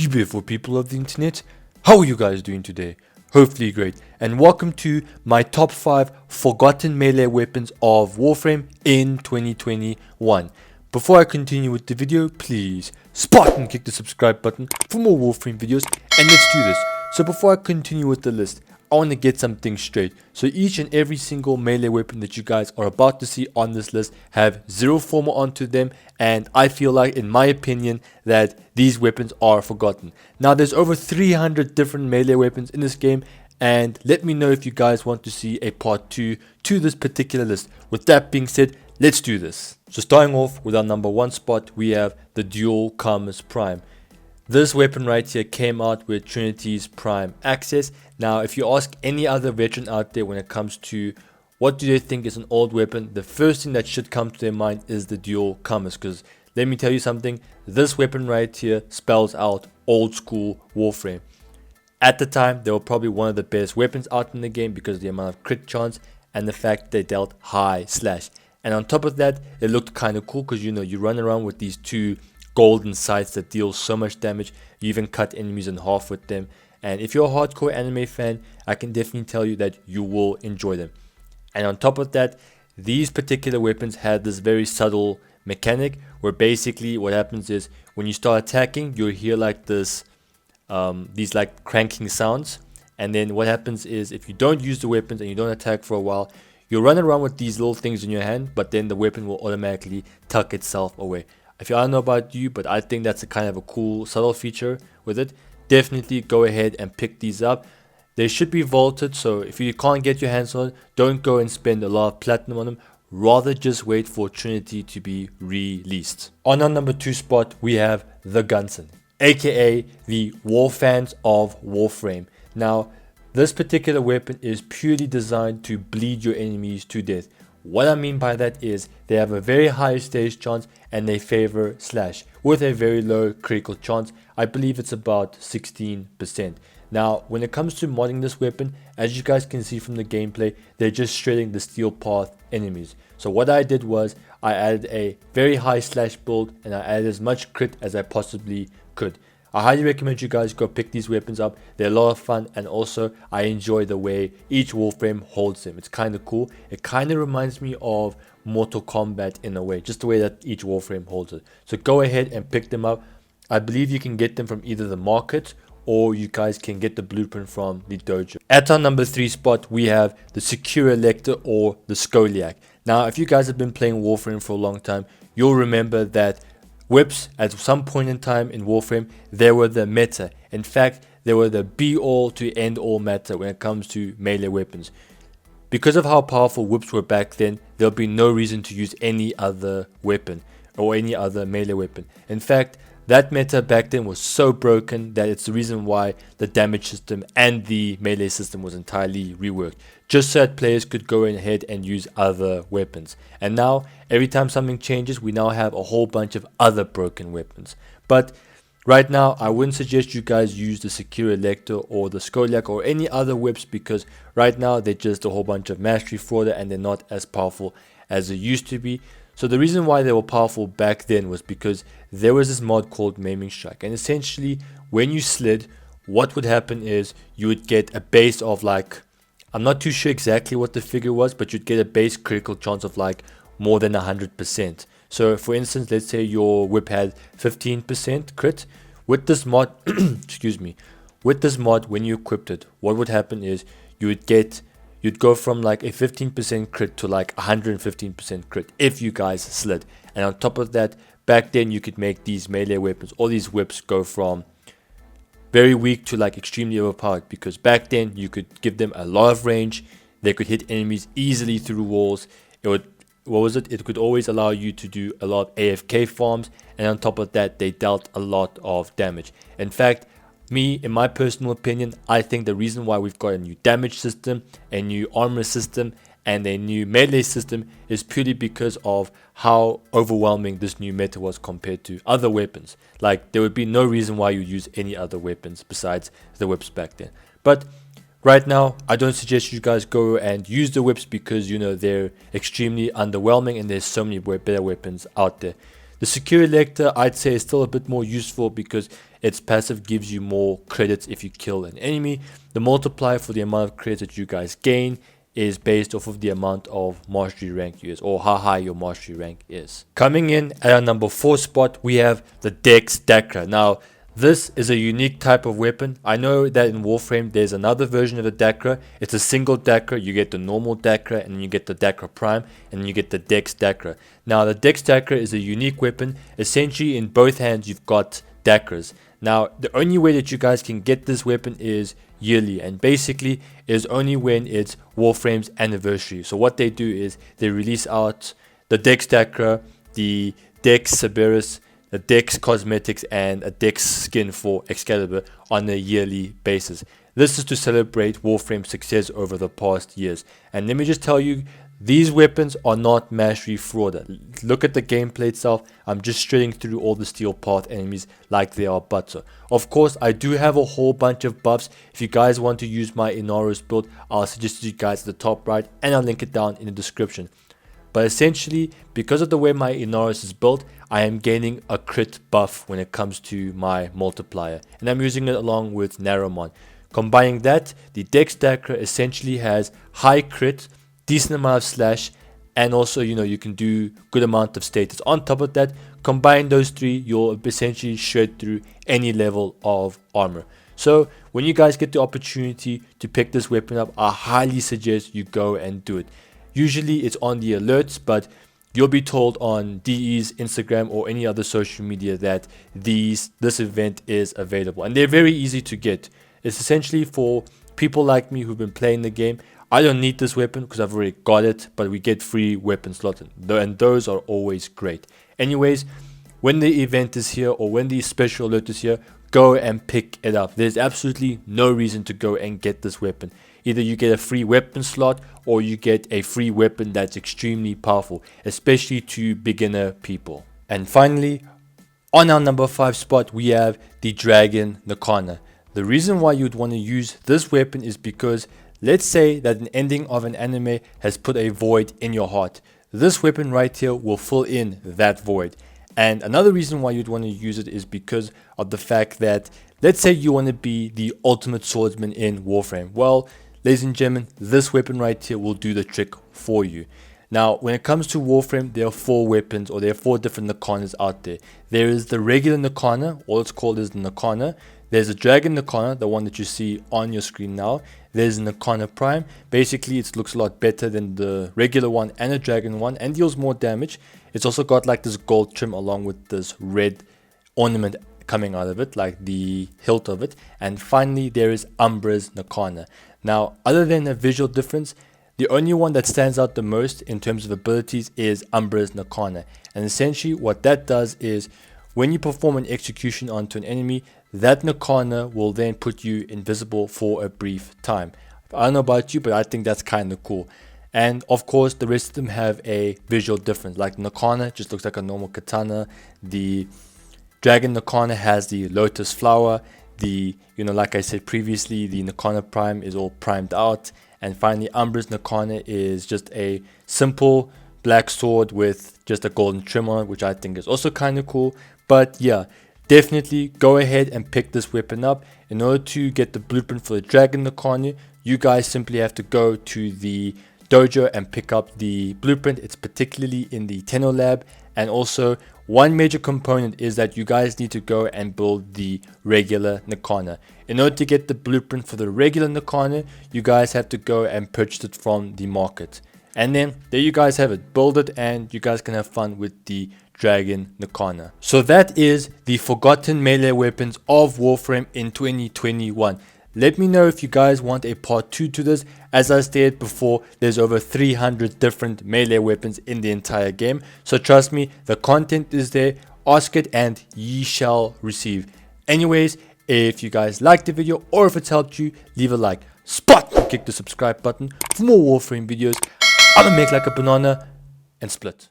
Hey, beautiful people of the internet, how are you guys doing today? Hopefully great, and welcome to my top 5 forgotten melee weapons of Warframe in 2021. Before I continue with the video, please Spartan kick the subscribe button for more Warframe videos, and let's do this. So before I continue with the list, I want to get something straight. So each and every single melee weapon that you guys are about to see on this list have 0 Forma onto them, and I feel like, in my opinion, that these weapons are forgotten. Now there's over 300 different melee weapons in this game, and let me know if you guys want to see a part 2 to this particular list. With that being said, let's do this. So starting off with our number 1 spot, we have the Dual Karma's Prime. This weapon right here came out with Trinity's Prime Access. Now, if you ask any other veteran out there when it comes to what do they think is an old weapon, the first thing that should come to their mind is the Dual Karmas. Because let me tell you something, this weapon right here spells out old school Warframe. At the time, they were probably one of the best weapons out in the game because of the amount of crit chance and the fact they dealt high slash. And on top of that, it looked kind of cool because you run around with these two golden sights that deal so much damage. You even cut enemies in half with them, and if you're a hardcore anime fan, I can definitely tell you that you will enjoy them. And on top of that, these particular weapons had this very subtle mechanic where basically what happens is when you start attacking, you'll hear like this these like cranking sounds, and then what happens is if you don't use the weapons and you don't attack for a while, you'll run around with these little things in your hand, but then the weapon will automatically tuck itself away. If I don't know about you, but I think that's a kind of a cool subtle feature with it. Definitely go ahead and pick these up. They should be vaulted, so if you can't get your hands on it, don't go and spend a lot of platinum on them. Rather just wait for Trinity to be released. On our number 2 spot, we have the Gunson, aka the War Fans of Warframe. Now, this particular weapon is purely designed to bleed your enemies to death. What I mean by that is they have a very high stage chance and they favor slash with a very low critical chance. I believe it's about 16%. Now, when it comes to modding this weapon, as you guys can see from the gameplay, they're just shredding the steel path enemies. So what I did was I added a very high slash build and I added as much crit as I possibly could. I highly recommend you guys go pick these weapons up. They're a lot of fun, and also I enjoy the way each Warframe holds them. It's kind of cool. It kind of reminds me of Mortal Kombat in a way, just the way that each Warframe holds it. So go ahead and pick them up. I believe you can get them from either the market or you guys can get the blueprint from the dojo. At our number 3 spot, we have the Secure Elector or the Skoliak. Now, if you guys have been playing Warframe for a long time, you'll remember that whips, at some point in time in Warframe, they were the meta. In fact, they were the be-all to end-all meta when it comes to melee weapons. Because of how powerful whips were back then, there'll be no reason to use any other weapon or any other melee weapon. In fact, that meta back then was so broken that it's the reason why the damage system and the melee system was entirely reworked, just so that players could go ahead and use other weapons. And now, every time something changes, we now have a whole bunch of other broken weapons. But right now, I wouldn't suggest you guys use the Secure Elector or the Skoliak or any other whips, because right now they're just a whole bunch of mastery fodder and they're not as powerful as they used to be. So the reason why they were powerful back then was because there was this mod called Maiming Strike, and essentially when you slid, what would happen is you would get a base of like, I'm not too sure exactly what the figure was, but you'd get a base critical chance of like more than 100%. So for instance, let's say your whip had 15% crit. With this mod, excuse me, with this mod, when you equipped it, what would happen is you'd go from like a 15% crit to like 115% crit if you guys slid. And on top of that, back then you could make these melee weapons, all these whips, go from very weak to like extremely overpowered, because back then you could give them a lot of range. They could hit enemies easily through walls. It could always allow you to do a lot of AFK farms, and on top of that, they dealt a lot of damage. In fact, in my personal opinion, I think the reason why we've got a new damage system, a new armor system, and a new melee system is purely because of how overwhelming this new meta was compared to other weapons. Like, there would be no reason why you use any other weapons besides the whips back then. But right now, I don't suggest you guys go and use the whips because, they're extremely underwhelming and there's so many better weapons out there. The The Secure Elector, I'd say, is still a bit more useful because its passive gives you more credits if you kill an enemy. The multiplier for the amount of credits that you guys gain is based off of the amount of mastery rank you is, or how high your mastery rank is. Coming in at our number 4 spot, we have the Dex Dacra. Now, this is a unique type of weapon. I know that in Warframe there's another version of the Dacra. It's a single Dacra. You get the normal Dacra, and then you get the Dacra Prime, and then you get the Dex Dacra. Now, the Dex Dacra is a unique weapon. Essentially, in both hands you've got Dacras. Now, the only way that you guys can get this weapon is yearly, and basically is only when it's Warframe's anniversary. So what they do is they release out the Dex Dacra, the Dex Cerberus, a Dex Cosmetics, and a Dex skin for Excalibur on a yearly basis. This is to celebrate Warframe's success over the past years. And let me just tell you, these weapons are not mastery fraud. Look at the gameplay itself. I'm just straighting through all the steel path enemies like they are butter. Of course, I do have a whole bunch of buffs. If you guys want to use my Inaros build, I'll suggest you guys at the top right, and I'll link it down in the description. But essentially, because of the way my Inaros is built, I am gaining a crit buff when it comes to my multiplier. And I'm using it along with Narrowmon. Combining that, the Dex Dacra essentially has high crit, decent amount of slash, and also, you can do good amount of status. On top of that, combine those three, you'll essentially shred through any level of armor. So when you guys get the opportunity to pick this weapon up, I highly suggest you go and do it. Usually it's on the alerts, but you'll be told on DE's Instagram or any other social media that this event is available, and they're very easy to get. It's essentially for people like me who've been playing the game. I don't need this weapon because I've already got it, but we get free weapon slots, and those are always great. Anyways, when the event is here or when the special alert is here, go and pick it up. There's absolutely no reason to go and get this weapon. Either you get a free weapon slot or you get a free weapon that's extremely powerful, especially to beginner people. And finally, on our number 5 spot, we have the Dragon Nakana. The reason why you'd want to use this weapon is because let's say that an ending of an anime has put a void in your heart. This weapon right here will fill in that void. And another reason why you'd want to use it is because of the fact that, let's say you want to be the ultimate swordsman in Warframe. Well, ladies and gentlemen, this weapon right here will do the trick for you. Now, when it comes to Warframe, there are 4 weapons, or there are 4 different Nakanas out there. There is the regular Nakana, all it's called is the Nakana. There's a Dragon Nakana, the one that you see on your screen now. There's Nakana Prime. Basically, it looks a lot better than the regular one and a Dragon one, and deals more damage. It's also got like this gold trim along with this red ornament coming out of it, like the hilt of it. And finally, there is Umbra's Nakana. Now, other than a visual difference, the only one that stands out the most in terms of abilities is Umbra's Nakana. And essentially what that does is, when you perform an execution onto an enemy, that Nakana will then put you invisible for a brief time. I don't know about you, but I think that's kind of cool. And of course, the rest of them have a visual difference. Like Nakana just looks like a normal katana. The Dragon Nakana has the lotus flower. Like I said previously, the Nakana Prime is all primed out. And finally, Umbra's Nakana is just a simple black sword with just a golden trim on it, which I think is also kind of cool. But yeah, definitely go ahead and pick this weapon up. In order to get the blueprint for the Dragon Nakana, you guys simply have to go to the dojo and pick up the blueprint. It's particularly in the Tenno lab. And also, one major component is that you guys need to go and build the regular Nakana. In order to get the blueprint for the regular Nakana, you guys have to go and purchase it from the market. And then there you guys have it. Build it and you guys can have fun with the Dragon Nakana. So that is the forgotten melee weapons of Warframe in 2021. Let me know if you guys want a part 2 to this. As I stated before, there's over 300 different melee weapons in the entire game. So trust me, the content is there. Ask it and ye shall receive. Anyways, if you guys liked the video or if it's helped you, leave a like. Spot! Click the subscribe button for more Warframe videos. I'm gonna make like a banana and split.